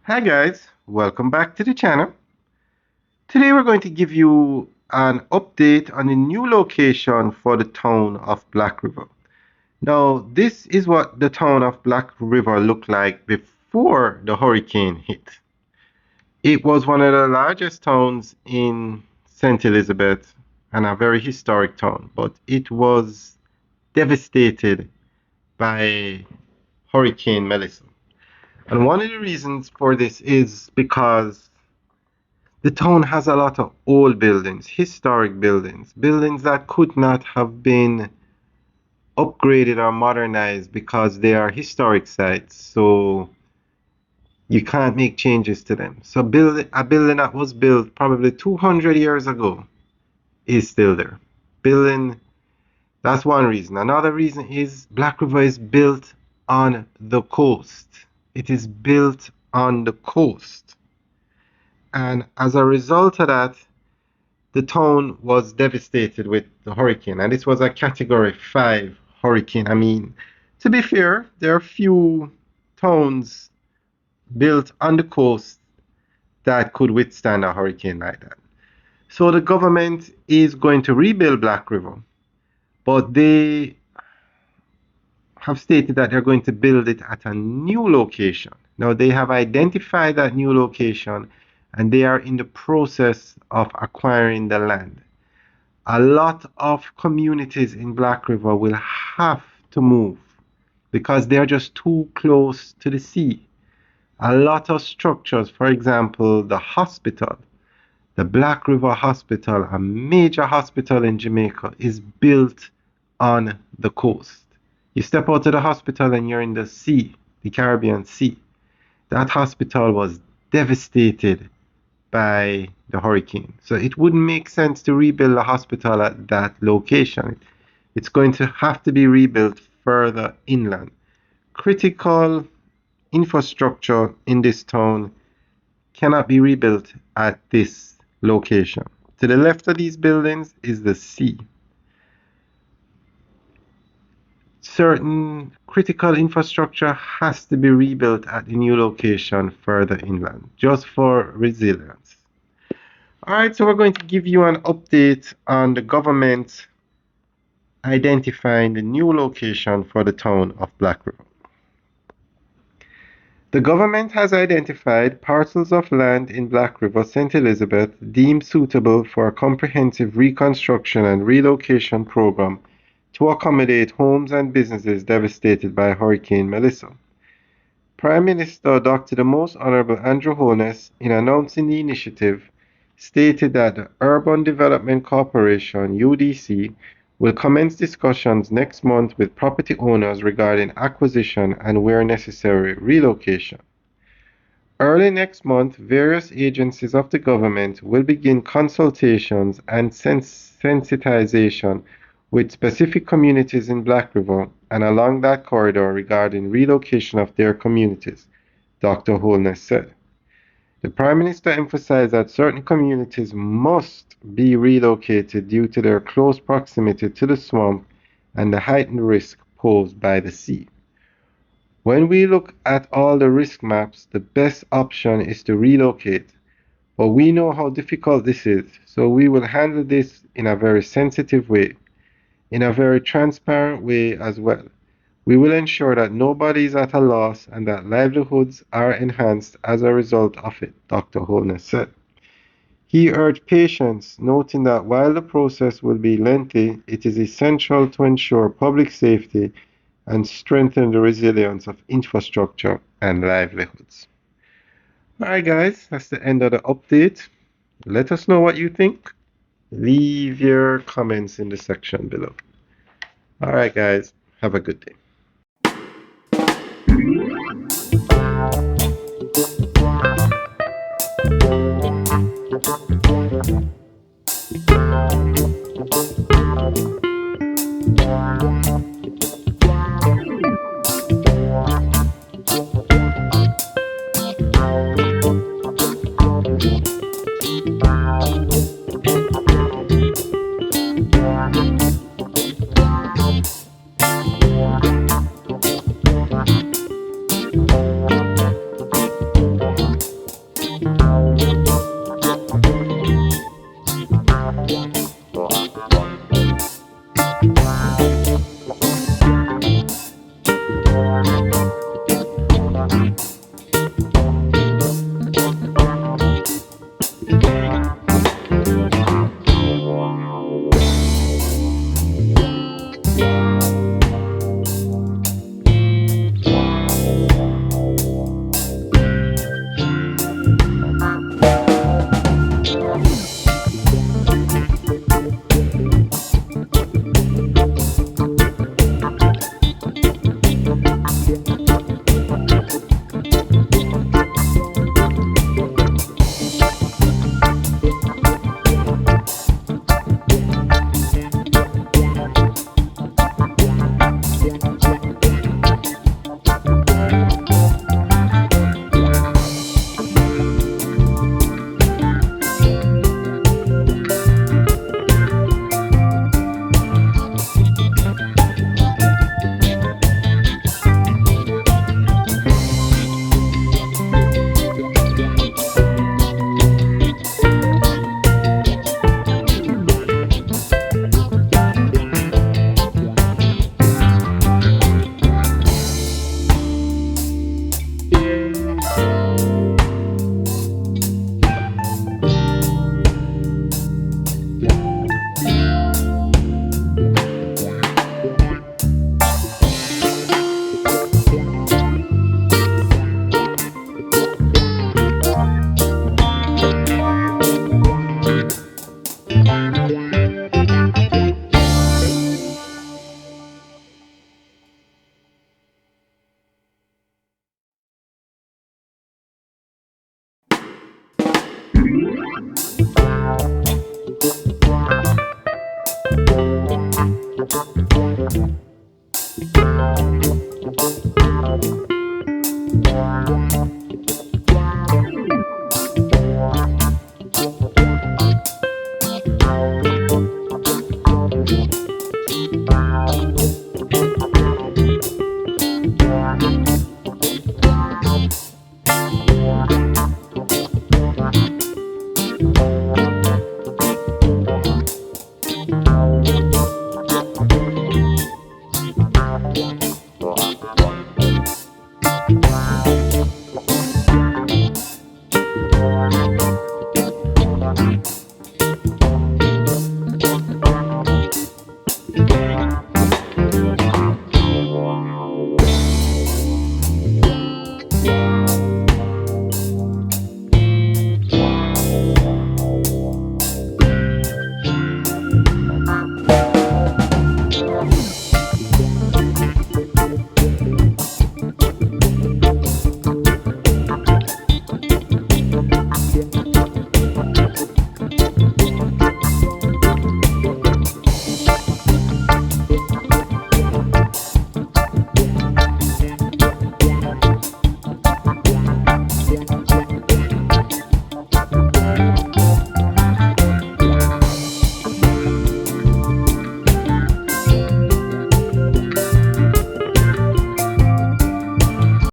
Hi guys, welcome back to the channel. Today we're going to give you an update on a new location for the town of Black River. Now, this is what the town of Black River looked like before the hurricane hit. It was one of the largest towns in St. Elizabeth and a very historic town, but it was devastated by Hurricane Melissa. And one of the reasons for this is because the town has a lot of old buildings, historic buildings, buildings that could not have been upgraded or modernized because they are historic sites. So you can't make changes to them. So a building that was built probably 200 years ago is still there. Building, that's one reason. Another reason is Black River is built on the coast. It is built on the coast. And as a result of that, the town was devastated with the hurricane, and this was a Category 5 hurricane. I mean, to be fair, there are few towns built on the coast that could withstand a hurricane like that. So the government is going to rebuild Black River, but they have stated that they're going to build it at a new location. Now, they have identified that new location and they are in the process of acquiring the land. A lot of communities in Black River will have to move because they're just too close to the sea. A lot of structures, for example, the hospital, the Black River Hospital, a major hospital in Jamaica, is built on the coast. You step out of the hospital and you're in the sea, the Caribbean Sea. That hospital was devastated by the hurricane. So it wouldn't make sense to rebuild a hospital at that location. It's going to have to be rebuilt further inland. Critical infrastructure in this town cannot be rebuilt at this location. To the left of these buildings is the sea. Certain critical infrastructure has to be rebuilt at the new location further inland, just for resilience. All right, so we're going to give you an update on the government identifying the new location for the town of Black River. The government has identified parcels of land in Black River, St. Elizabeth, deemed suitable for a comprehensive reconstruction and relocation program to accommodate homes and businesses devastated by Hurricane Melissa. Prime Minister Dr. the Most Honorable Andrew Holness, in announcing the initiative, stated that the Urban Development Corporation (UDC) will commence discussions next month with property owners regarding acquisition and, where necessary, relocation. Early next month, various agencies of the government will begin consultations and sensitization with specific communities in Black River and along that corridor regarding relocation of their communities, Dr. Holness said. The Prime Minister emphasized that certain communities must be relocated due to their close proximity to the swamp and the heightened risk posed by the sea. When we look at all the risk maps, the best option is to relocate, but we know how difficult this is, so we will handle this in a very sensitive way, in a very transparent way as well. We will ensure that nobody is at a loss and that livelihoods are enhanced as a result of it, Dr. Holness said. He urged patience, noting that while the process will be lengthy, it is essential to ensure public safety and strengthen the resilience of infrastructure and livelihoods. Alright guys, that's the end of the update. Let us know what you think. Leave your comments in the section below. Alright guys, have a good day.